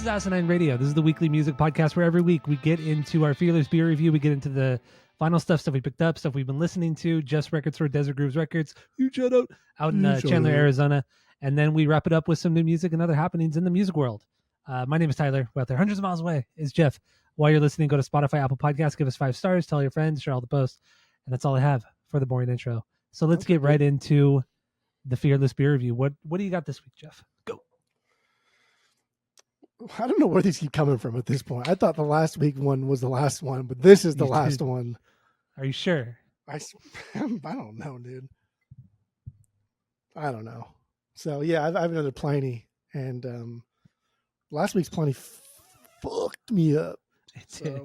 is Asinine Radio. This is the weekly music podcast where every week we get into our Fearless Beer Review. We get into the final stuff we picked up, stuff we've been listening to, Just Records Store, Desert Grooves Records, out in Chandler, Arizona. And then we wrap it up with some new music and other happenings in the music world. My name is Tyler. We're out there hundreds of miles away. Is Jeff. While you're listening, go to Spotify, Apple Podcasts, give us 5 stars, tell your friends, share all the posts. And that's all I have for the boring intro. So let's get right into the Fearless Beer Review. What do you got this week, Jeff? Go. I don't know where these keep coming from at this point. I thought the last week one was the last one, but this is the last one. Are you sure? I don't know, dude. I don't know. So yeah, I have another Pliny, and last week's Pliny fucked me up. It did.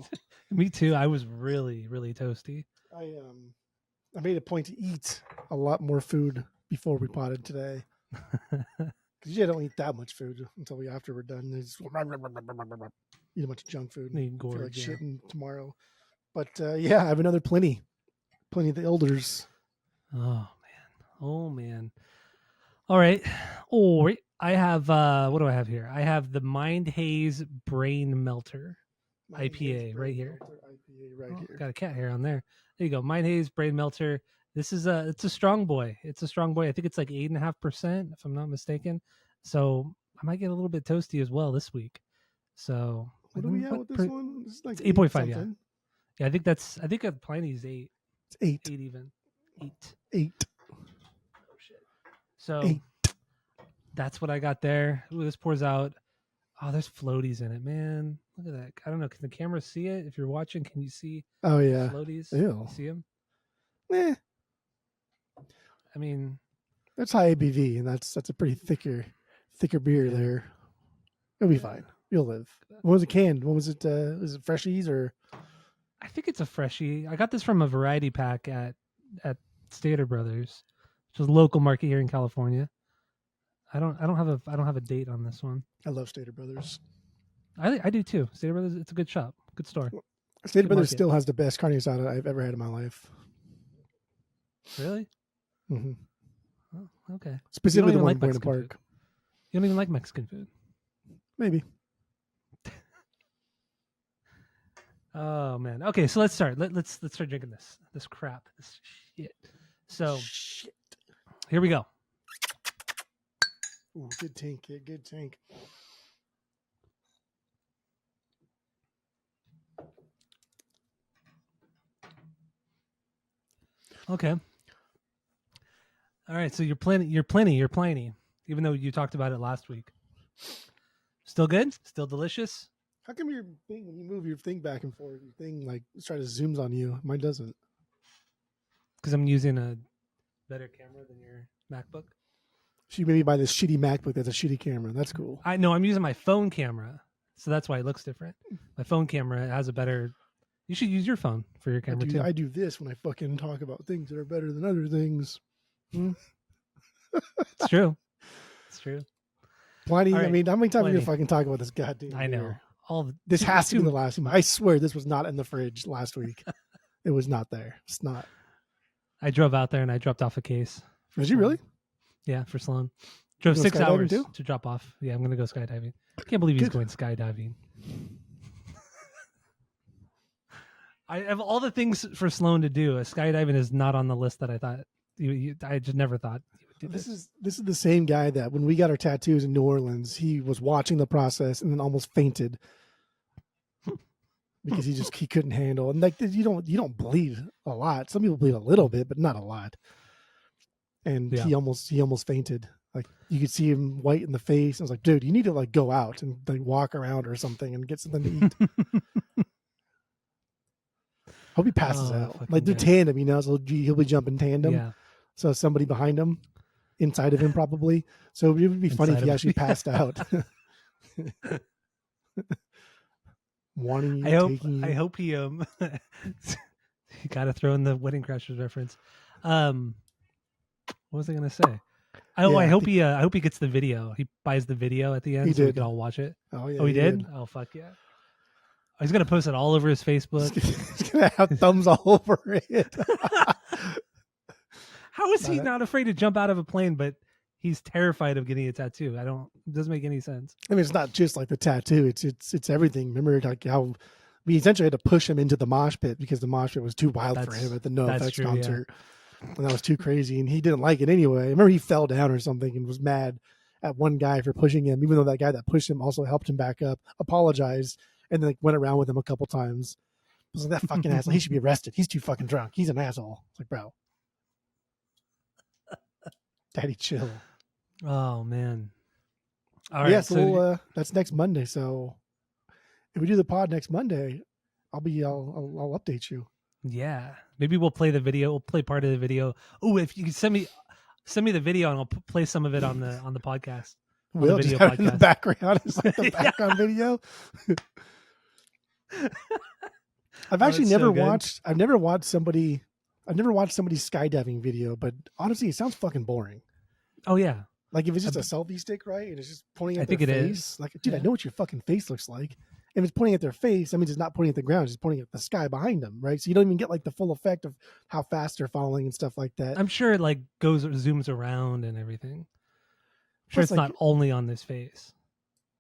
Me too. I was really, really toasty. I made a point to eat a lot more food before we potted today. Because you don't eat that much food until after we're done. Just eat a bunch of junk food. Need gorge, feel like shitting tomorrow. But yeah, I have another Pliny of the Elders. Oh man. All right. I have what do I have here? I have the Mind Haze Brain Melter IPA right here. Got a cat hair on there. There you go. Mind Haze Brain Melter. This is it's a strong boy. It's a strong boy. I think it's like 8.5%, if I'm not mistaken. So I might get a little bit toasty as well this week. So what do we have with this one? It's like 8.5. Yeah. I think Pliny's 8. It's 8. 8 even. 8. Oh shit. So that's what I got there. Ooh, this pours out. Oh, there's floaties in it, man. Look at that. I don't know. Can the camera see it? If you're watching, can you see? Oh yeah. Floaties. Ew. You see them? I mean, that's high ABV, and that's a pretty thicker beer there. It'll be fine. You'll live. When was it canned? When was it? Was it Freshies or? I think it's a Freshie. I got this from a variety pack at Stater Brothers, which is a local market here in California. I don't have a date on this one. I love Stater Brothers. I do too. Stater Brothers, it's a good shop, good store. Stater Brothers still has the best carne asada I've ever had in my life. Really? Mm-hmm. Oh, okay. Specifically the one in Buena Park. You don't even like Mexican food? Maybe. Oh man. Okay, so let's start. Let's start drinking this crap. This shit. So here we go. Ooh, good tank, kid. Good tank. Okay. All right, so you're Pliny, even though you talked about it last week. Still good? Still delicious? How come your thing, when you move your thing back and forth, your thing like try to zooms on you? Mine doesn't. Because I'm using a better camera than your MacBook. So you maybe buy this shitty MacBook that's a shitty camera. That's cool. I know I'm using my phone camera, so that's why it looks different. My phone camera has a better. You should use your phone for your camera too. I do this when I fucking talk about things that are better than other things. It's true. It's true. Pliny. Right. I mean, how many times are you gonna fucking talk about this goddamn I know. Beer? This has to be the last one. I swear this was not in the fridge last week. It was not there. It's not. I drove out there and I dropped off a case. Did you really? Yeah, for Sloan. Drove 6 hours to drop off. Yeah, I'm going to go skydiving. I can't believe he's going skydiving. I have all the things for Sloan to do. Skydiving is not on the list that I thought. I just never thought he would do this. This is the same guy that when we got our tattoos in New Orleans, he was watching the process and then almost fainted because he couldn't handle. And like you don't bleed a lot. Some people bleed a little bit, but not a lot. And he almost fainted. Like you could see him white in the face. I was like, dude, you need to like go out and like walk around or something and get something to eat. Hope he passes out. Like they're tandem, so he'll be jumping tandem. Yeah. So somebody behind him, inside of him probably. So it would be funny if he actually passed out. Wanting you, I hope he you gotta throw in the Wedding Crashers reference. What was I gonna say? I hope he gets the video. He buys the video at the end so we can all watch it. Oh yeah. Oh, he did? Oh fuck yeah. He's gonna post it all over his Facebook. He's gonna have thumbs all over it. How is he not afraid to jump out of a plane? But he's terrified of getting a tattoo. It doesn't make any sense. I mean, it's not just like the tattoo; it's everything. Remember, like how we essentially had to push him into the mosh pit because the mosh pit was too wild for him at the NoFX concert, and that was too crazy, and he didn't like it anyway. I remember he fell down or something and was mad at one guy for pushing him, even though that guy that pushed him also helped him back up, apologized, and then like went around with him a couple times. I was like, that fucking asshole, he should be arrested. He's too fucking drunk. He's an asshole. It's like, bro, daddy, chill. Oh man. All right. Yeah, so that's next Monday. So if we do the pod next Monday, I'll update you. Yeah, maybe we'll play the video. We'll play part of the video. Oh, if you can send me the video, and I'll play some of it on the podcast. We'll just have it in the background. It's like the background video. I've actually never watched. I've never watched somebody's skydiving video, but honestly, it sounds fucking boring. Oh yeah, like if it's just a selfie stick, right? And it's just pointing at their face. It is. Like, dude, I know what your fucking face looks like. If it's pointing at their face, that means it's not pointing at the ground; it's pointing at the sky behind them, right? So you don't even get like the full effect of how fast they're falling and stuff like that. I'm sure it like zooms around and everything. I'm sure it's like, not only on this face.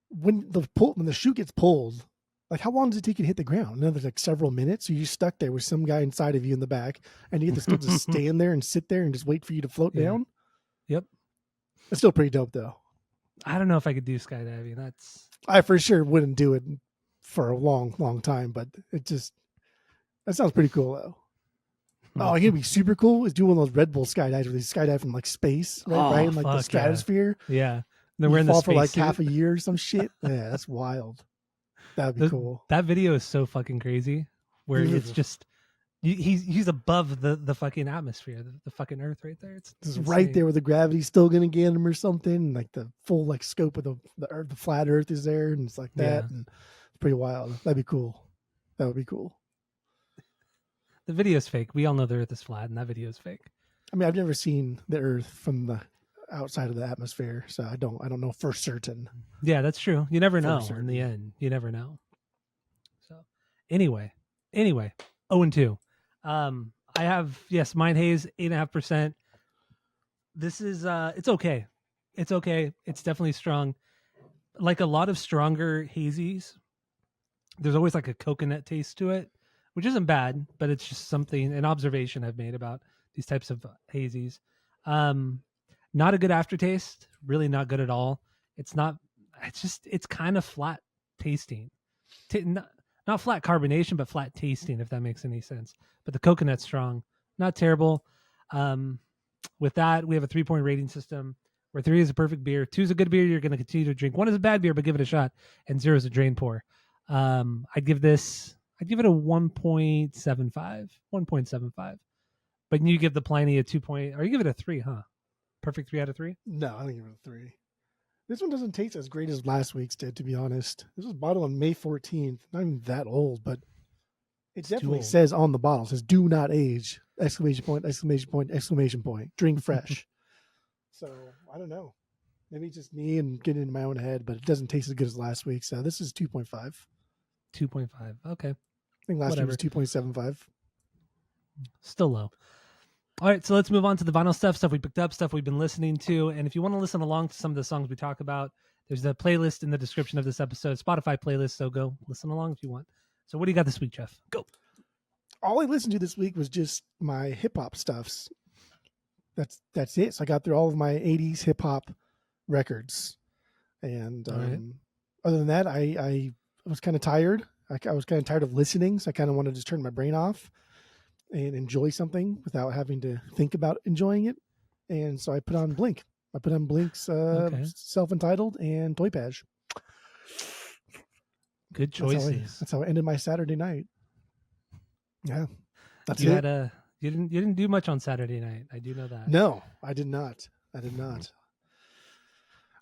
When the chute gets pulled, like how long does it take you to hit the ground? Another like several minutes. So you're stuck there with some guy inside of you in the back, and you get to just stand there and sit there and just wait for you to float down. Yep, it's still pretty dope though. I don't know if I could do skydiving. I for sure wouldn't do it for a long time, but that sounds pretty cool though. Oh, it'd be super cool is doing one of those Red Bull skydives where they skydive from like space, right in like the stratosphere. Yeah. Then we're in the fall for like half a year or some shit. Yeah, that's wild. That'd be cool. That video is so fucking crazy. Where it's just he's above the fucking atmosphere, the fucking Earth right there. It's right there where the gravity's still gonna get him or something. Like the full like scope of the Earth, the flat Earth is there, and it's like that, and it's pretty wild. That'd be cool. That would be cool. The video is fake. We all know the Earth is flat, and that video is fake. I mean, I've never seen the Earth from the outside of the atmosphere, so I don't know for certain. Yeah, that's true. You never know. In the end, you never know. So, anyway, 0-2. I have Mind Haze 8.5%. This is it's okay. It's okay. It's definitely strong. Like a lot of stronger hazies, there's always like a coconut taste to it, which isn't bad, but it's just an observation I've made about these types of hazies. Not a good aftertaste, really not good at all. It's kind of flat tasting. Not flat carbonation, but flat tasting, if that makes any sense. But the coconut's strong, not terrible. With that, we have a 3-point rating system where 3 is a perfect beer, 2 is a good beer you're going to continue to drink, 1 is a bad beer but give it a shot, and 0 is a drain pour. I'd give it a 1.75. 1.75. But you give the Pliny a 2 point, or you give it a 3, huh? Perfect 3 out of 3? No, I think give it a 3. This one doesn't taste as great as last week's did, to be honest. This was bottled on May 14th. Not even that old, but it definitely says on the bottle, it says do not age, ! Drink fresh. So I don't know. Maybe it's just me and getting in my own head, but it doesn't taste as good as last week. So this is 2.5. 2.5. Okay. I think last week was 2.75. Still low. All right, so let's move on to the vinyl stuff we picked up, stuff we've been listening to. And if you want to listen along to some of the songs we talk about, there's a playlist in the description of this episode, Spotify playlist. So go listen along if you want. So what do you got this week, Jeff? Go. All I listened to this week was just my hip hop stuffs. That's it. So I got through all of my 80s hip hop records. And other than that, I was kind of tired. I was kind of tired of listening. So I kind of wanted to just turn my brain off and enjoy something without having to think about enjoying it. And so I put on Blink. I put on Blink's Self-Entitled and Toy Page. Good choices. That's how I ended my Saturday night. Yeah. That's you it. You didn't do much on Saturday night. I do know that. No, I did not.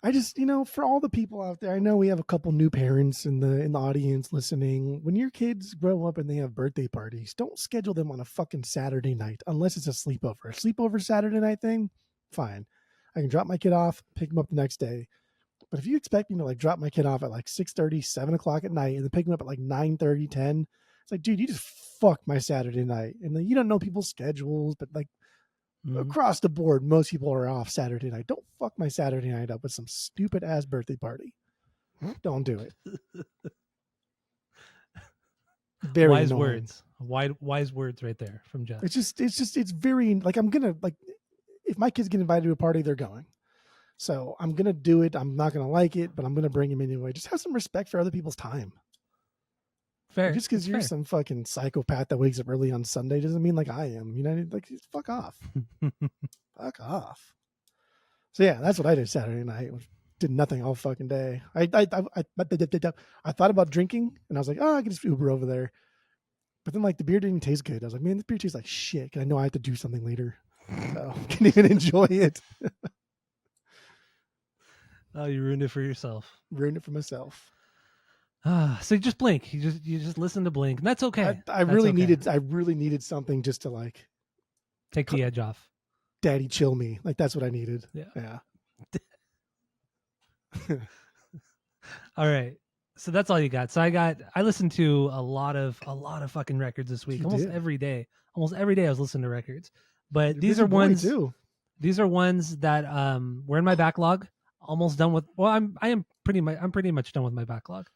I just, for all the people out there, I know we have a couple new parents in the audience listening. When your kids grow up and they have birthday parties, don't schedule them on a fucking Saturday night unless it's a sleepover. A sleepover Saturday night thing, fine. I can drop my kid off, pick him up the next day. But if you expect me to like drop my kid off at like 6:30, 7 o'clock at night and then pick him up at like 9:30, 10, it's like, dude, you just fucked my Saturday night. And then you don't know people's schedules, but like, across the board, most people are off Saturday night. Don't fuck my Saturday night up with some stupid ass birthday party. Don't do it. Very wise annoying. words. Wise words right there from Jeff. It's very like, I'm gonna, like, if my kids get invited to a party, they're going. So I'm gonna do it. I'm not gonna like it, but I'm gonna bring them anyway. Just have some respect for other people's time. Fair. Just because you're fair. some fucking psychopath that wakes up early on Sunday doesn't mean like I am. You know, like, fuck off. Fuck off. So yeah, that's what I did Saturday night. Did nothing all fucking day. I thought about drinking, and I was like, oh, I can just Uber over there. But then, like, the beer didn't taste good. I was like, man, this beer tastes like shit. I know I have to do something later. So I can't even enjoy it. Oh, you ruined it for yourself. Ruined it for myself. So you just blink. You just listen to Blink, and that's okay. I really needed something just to, like, take the edge off. Daddy chill me. Like, that's what I needed. Yeah. All right. So that's all you got. So I listened to a lot of fucking records this week. Almost every day I was listening to records. But these are ones that were in my backlog. Almost done with. Well, I'm pretty much done with my backlog.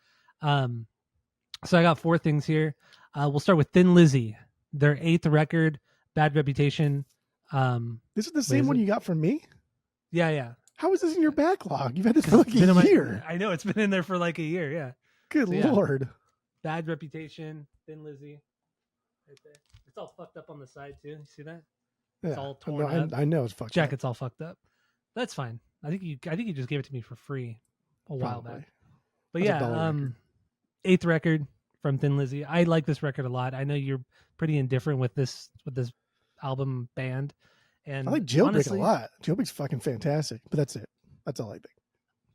So I got 4 things here. We'll start with Thin Lizzy, their 8th record, Bad Reputation. This is the same one you got from me? Yeah. How is this in your backlog? You've had this for like a year. I know, it's been in there for like a year, yeah. Good Lord. Bad Reputation, Thin Lizzy. Right there. It's all fucked up on the side too. You see that? It's all torn up. I know it's fucked up. Jacket's all fucked up. That's fine. I think you just gave it to me for free a while back. But That's yeah, 8th record from Thin Lizzy. I like this record a lot. I know you're pretty indifferent with this album band. And I like Jailbreak a lot. Jailbreak's fucking fantastic, but that's it. That's all I think.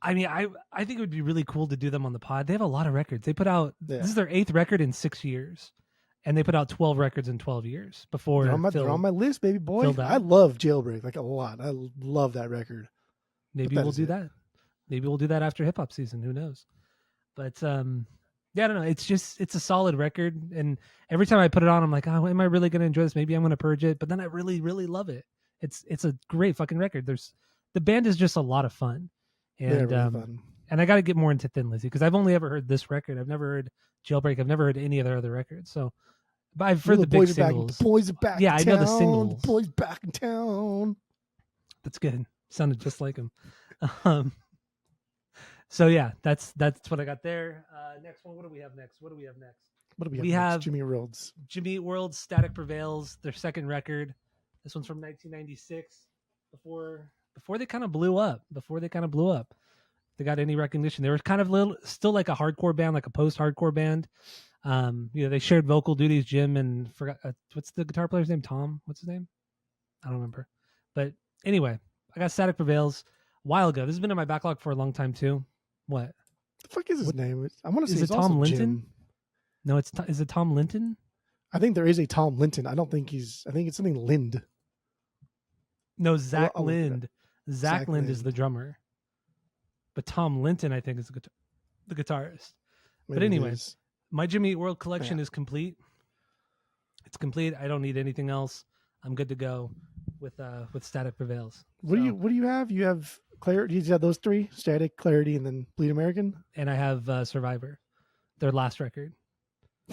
I mean, I think it would be really cool to do them on the pod. They have a lot of records. They put out this is their 8th record in 6 years, and they put out 12 records in 12 years before. They're on my list, baby boy. I love Jailbreak like a lot. I love that record. Maybe we'll do that. Maybe we'll do that after hip hop season. Who knows? But yeah, I don't know. It's a solid record, and every time I put it on, I'm like, oh, am I really going to enjoy this? Maybe I'm going to purge it, but then I really, really love it. It's a great fucking record. The band is just a lot of fun, and really fun. And I got to get more into Thin Lizzy because I've only ever heard this record. I've never heard Jailbreak. I've never heard any of their other records. So, but I've heard the big singles. The boys are back. Yeah, in I know town. the singles. The boys back in town. That's good. Sounded just like him. So yeah, that's what I got there. Next one. What do we have next? We have Jimmy World's. Jimmy Eat World's Static Prevails, their 2nd record. This one's from 1996. Before they kind of blew up. They got any recognition. They were kind of still like a hardcore band, like a post-hardcore band. They shared vocal duties. Jim and what's the guitar player's name? Tom. What's his name? I don't remember. But anyway, I got Static Prevails a while ago. This has been in my backlog for a long time too. What? The fuck is his name? I want to say it's Tom Linton. Jim. No, is it Tom Linton? I think there is a Tom Linton. I think it's something Lind. No, Zach Lind. Zach Lind is the drummer. But Tom Linton, I think, is the guitarist. Maybe but anyways, my Jimmy Eat World collection is complete. It's complete. I don't need anything else. I'm good to go with Static Prevails. What do you have? You have Clarity. You have those 3: Static, Clarity, and then Bleed American. And I have Survivor, their last record.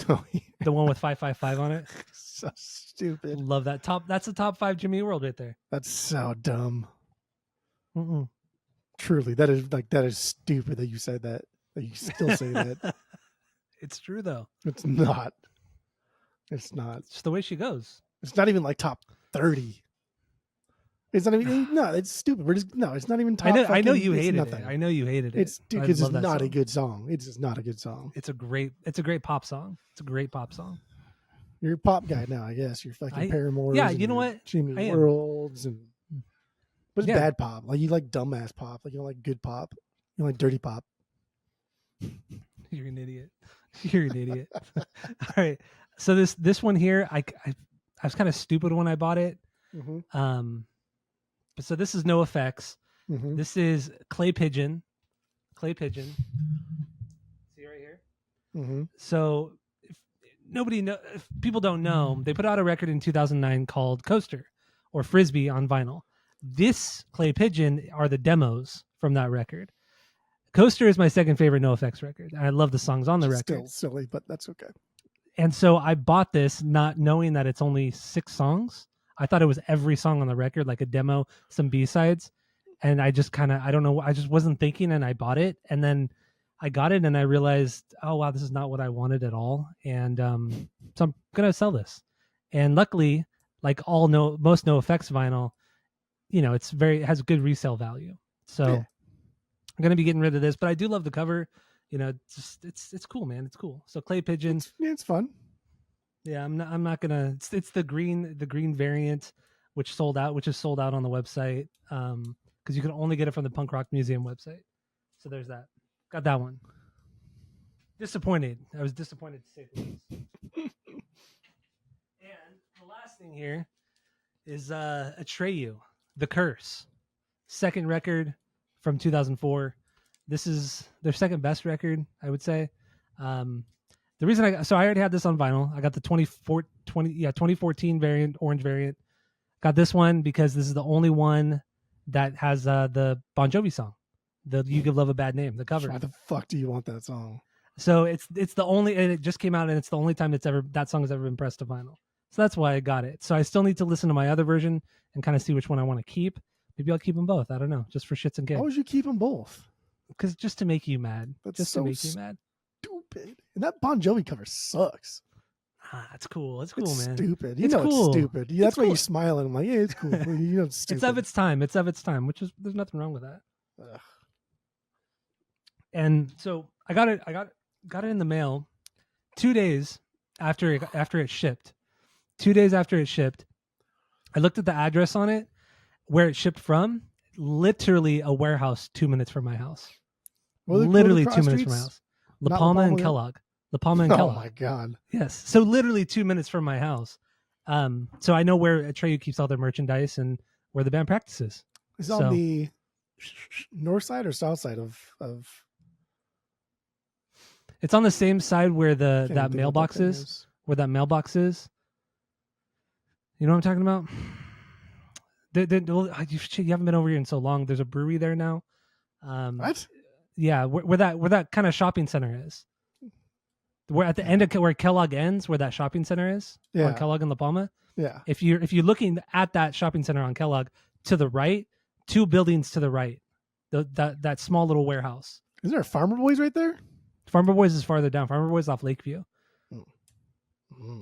Oh, yeah. The one with 555 on it. So stupid. Love that. That's the top 5 Jimmy Eat World right there. That's so dumb. Mm-mm. Truly, that is stupid that you said that. That you still say that. It's true though. It's not. It's not. It's just the way she goes. It's not even like top 30. It's not even. No, it's stupid. It's not even top. I know you hated it. I know you hated it. It's because it's not a good song. It's just not a good song. It's a great pop song. It's a great pop song. You're a pop guy now, I guess. You're fucking Paramore. Yeah, you know what? Jimmy Worlds but it's bad pop. Like, you like dumbass pop. Like, you don't like good pop. You like dirty pop. You're an idiot. You're an idiot. All right. So this one here, I was kind of stupid when I bought it. Mm-hmm. But so this is No Effects. Mm-hmm. This is Clay Pigeon. See right here. Mm-hmm. So if people don't know, they put out a record in 2009 called Coaster, or Frisbee on vinyl. This Clay Pigeon are the demos from that record. Coaster is my second favorite NoFX record. I love the songs on the record. Still silly, but that's okay. And so I bought this not knowing that it's only 6 songs. I thought it was every song on the record, like a demo, some B-sides. And I just kind of, I don't know, I just wasn't thinking, and I bought it. And then I got it and I realized, oh, wow, this is not what I wanted at all. And so I'm going to sell this. And luckily, like most NoFX vinyl, it has good resale value. So I'm going to be getting rid of this, but I do love the cover. It's cool, man. It's cool. So Clay Pigeon. It's fun. Yeah, I'm not gonna. It's the green variant, which is sold out on the website. Because you can only get it from the Punk Rock Museum website. So there's that. Got that one. Disappointed. I was disappointed to say the least. And the last thing here is Atreyu, The Curse, second record from 2004. This is their second best record, I would say. The reason I already had this on vinyl. I got the 2014 variant, orange variant. Got this one because this is the only one that has the Bon Jovi song, the "You Give Love a Bad Name," the cover. Why the fuck do you want that song? So it's the only, and it just came out, and it's the only time that song has ever been pressed to vinyl. So that's why I got it. So I still need to listen to my other version and kind of see which one I want to keep. Maybe I'll keep them both. I don't know, just for shits and gigs. Why would you keep them both? Because just to make you mad. That's just so to make you mad. Stupid. And that Bon Jovi cover sucks. It's cool. It's cool, man. Stupid. It's cool. It's stupid. That's why cool. you smile and I'm like, yeah, it's cool. It's stupid. It's of its time. It's of its time, which is, there's nothing wrong with that. Ugh. And so I got it in the mail 2 days after it shipped. 2 days after it shipped, I looked at the address on it, where it shipped from. Literally a warehouse 2 minutes from my house. Literally 2 minutes from my house. La Palma and Kellogg. La Palma and Kellogg. Oh my god. Yes. So literally 2 minutes from my house. So I know where Atreyu keeps all their merchandise and where the band practices. Is it on the north side or south side of? It's on the same side where that mailbox is. Where that mailbox is. You know what I'm talking about? You haven't been over here in so long. There's a brewery there now. What? Yeah, where that kind of shopping center is. Where at the end of where Kellogg ends, where that shopping center is, on Kellogg and La Palma. Yeah. If you're looking at that shopping center on Kellogg, to the right, 2 buildings to the right, that small little warehouse. Is there a Farmer Boys right there? Farmer Boys is farther down. Farmer Boys off Lakeview,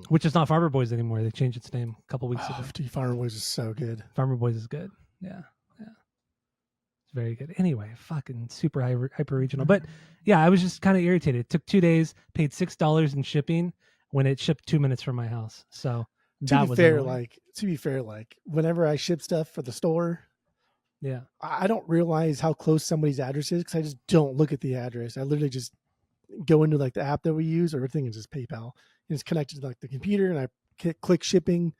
which is not Farmer Boys anymore. They changed its name a couple weeks ago. Dude, Farmer Boys is so good. Farmer Boys is good. Yeah. It's very good. Anyway, fucking super hyper regional. But yeah, I was just kind of irritated. It took 2 days, paid $6 in shipping when it shipped 2 minutes from my house. So to be fair, whenever I ship stuff for the store, yeah, I don't realize how close somebody's address is because I just don't look at the address. I literally just go into the app that we use, or everything is just PayPal. And it's connected to the computer, and I click shipping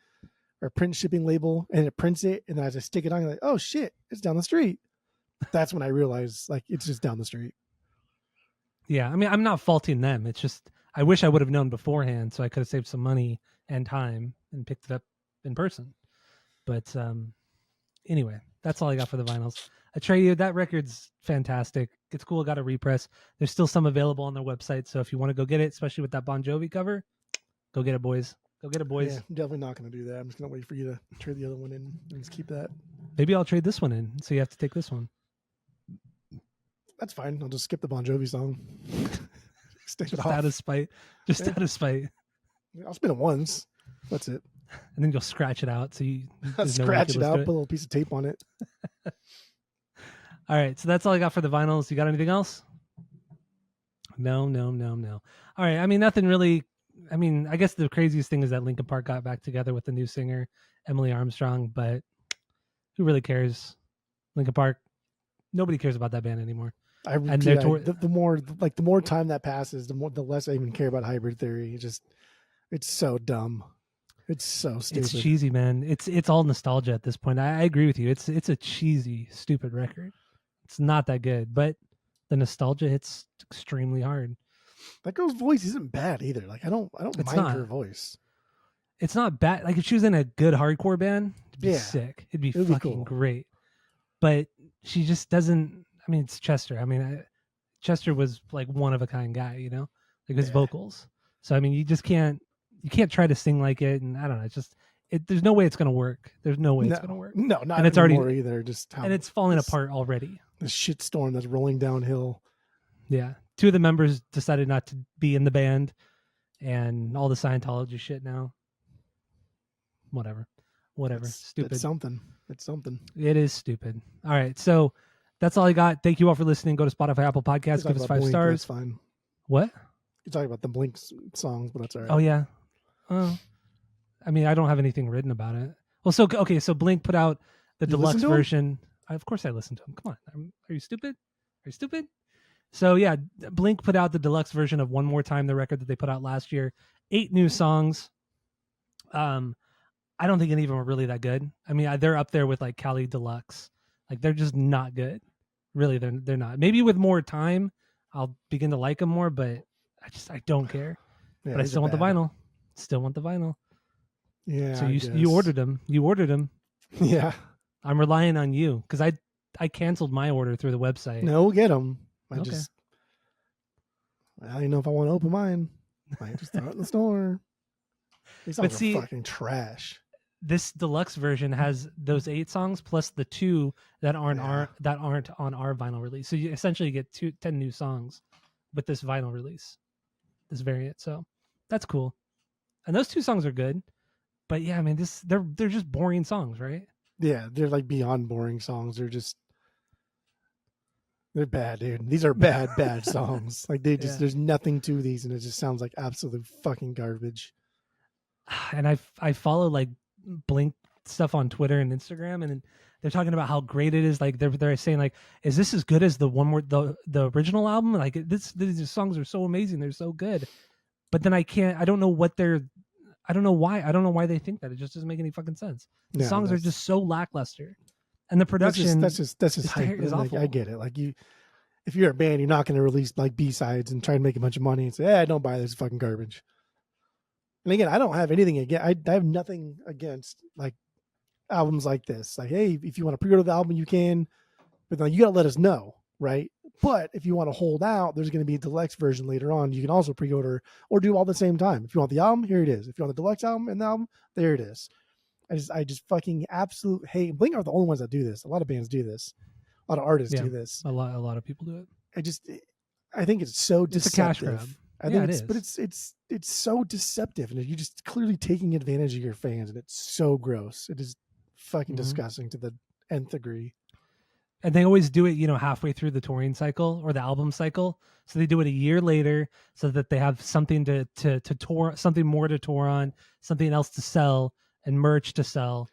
or print shipping label, and it prints it, and then I just stick it on. Like, oh shit, it's down the street. That's when I realize it's just down the street. Yeah, I mean, I'm not faulting them. It's just I wish I would have known beforehand, so I could have saved some money and time and picked it up in person. But anyway, that's all I got for the vinyls. Atreyu, that record's fantastic. It's cool. It got a repress. There's still some available on their website, so if you want to go get it, especially with that Bon Jovi cover, go get it, boys. Go get it, boys. Yeah, I'm definitely not going to do that. I'm just going to wait for you to trade the other one in and just keep that. Maybe I'll trade this one in, so you have to take this one. That's fine. I'll just skip the Bon Jovi song. Just out of spite. Out of spite. I'll spin it once. That's it. And then you'll scratch it out. So I'll scratch it out, put a little piece of tape on it. All right. So that's all I got for the vinyls. You got anything else? No. All right. I mean, nothing really. I mean, I guess the craziest thing is that Linkin Park got back together with the new singer, Emily Armstrong, but who really cares? Linkin Park, nobody cares about that band anymore. The more time that passes, the less I even care about Hybrid Theory. It's so dumb. It's so stupid. It's cheesy, man. It's all nostalgia at this point. I agree with you. It's a cheesy, stupid record. It's not that good, but the nostalgia hits extremely hard. That girl's voice isn't bad either. I don't mind her voice. it's not bad. Like if she was in a good hardcore band, it'd be Yeah. sick. It'd be It'd be fucking cool. great. But she just doesn't. I mean, it's Chester. I mean, Chester was like one of a kind guy, you know, like his Yeah. vocals. So I mean, you can't try to sing like it, and I don't know. It's just there's no way it's gonna work. There's no way it's gonna work. No, not and it's anymore already either. Just how and it's falling apart already. The shitstorm that's rolling downhill. Yeah, 2 of the members decided not to be in the band, and all the Scientology shit now. Whatever. Stupid. It's something. It's something. It is stupid. All right, so that's all I got. Thank you all for listening. Go to Spotify, Apple Podcasts, give us 5 Blink, stars. That's fine. What? You're talking about the Blink songs, but that's all right. Oh yeah. I mean, I don't have anything written about it. Well, so okay, so Blink put out the deluxe version. Of course, I listened to them. Come on, are you stupid? Are you stupid? So yeah, Blink put out the deluxe version of One More Time, the record that they put out last year. 8 new songs. I don't think any of them are really that good. I mean, they're up there with like Cali Deluxe. Like they're just not good. Really, they're not. Maybe with more time, I'll begin to like them more. But I don't care. Yeah, but I still want the vinyl. Still want the vinyl. Yeah. So you ordered them. You ordered them. Yeah. I'm relying on you because I canceled my order through the website. No, we'll get them. I Okay. don't even know if I want to open mine. I just throw it in the store. These songs are fucking trash. This deluxe version has those 8 songs plus the 2 that aren't on our vinyl release. So you essentially get 10 new songs with this vinyl release, this variant. So that's cool. And those 2 songs are good. But yeah, I mean, they're just boring songs, right? Yeah, they're like beyond boring songs. They're bad, dude. These are bad songs. Like there's nothing to these, and it just sounds like absolute fucking garbage. And I follow like Blink stuff on Twitter and Instagram, and they're talking about how great it is. Like they're saying like, is this as good as the original album? Like these songs are so amazing. They're so good. But then I don't know why they think that. It just doesn't make any fucking sense. The songs are just so lackluster. And the production that's just hype. is awful. I get it. Like if you're a band, you're not going to release like B-sides and try and make a bunch of money and say, don't buy this fucking garbage. And again, I don't have anything against. I have nothing against like albums like this. Like, hey, if you want to pre-order the album, you can, but then you got to let us know, right? But if you want to hold out, there's going to be a deluxe version later on. You can also pre-order or do all at the same time. If you want the album, here it is. If you want the deluxe album and the album, there it is. I just fucking absolute hate. Blink are the only ones that do this. A lot of bands do this. A lot of artists do this. A lot of people do it. I think it's so deceptive. It's a cash grab. I think it is. But it's so deceptive, and you're just clearly taking advantage of your fans, and it's so gross. It is fucking disgusting to the nth degree. And they always do it, halfway through the touring cycle or the album cycle. So they do it a year later so that they have something to tour, something more to tour on, something else to sell, and merch to sell.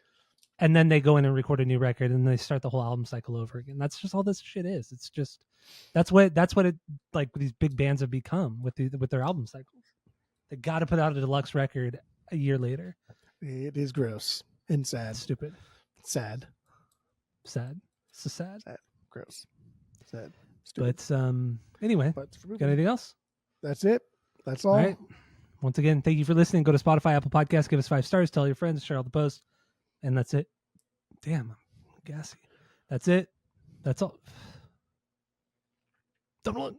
And then they go in and record a new record, and they start the whole album cycle over again. That's just all this shit is. It's just that's what it like these big bands have become with their album cycles. They got to put out a deluxe record a year later. It is gross and sad. It's stupid. Sad. So sad. Gross. Sad. Stupid. But anyway, got anything else? That's it. That's all. All right. Once again, thank you for listening. Go to Spotify, Apple Podcasts, give us 5 stars, tell your friends, share all the posts, and that's it. Damn, I'm gassy. That's it. That's all. Don't look.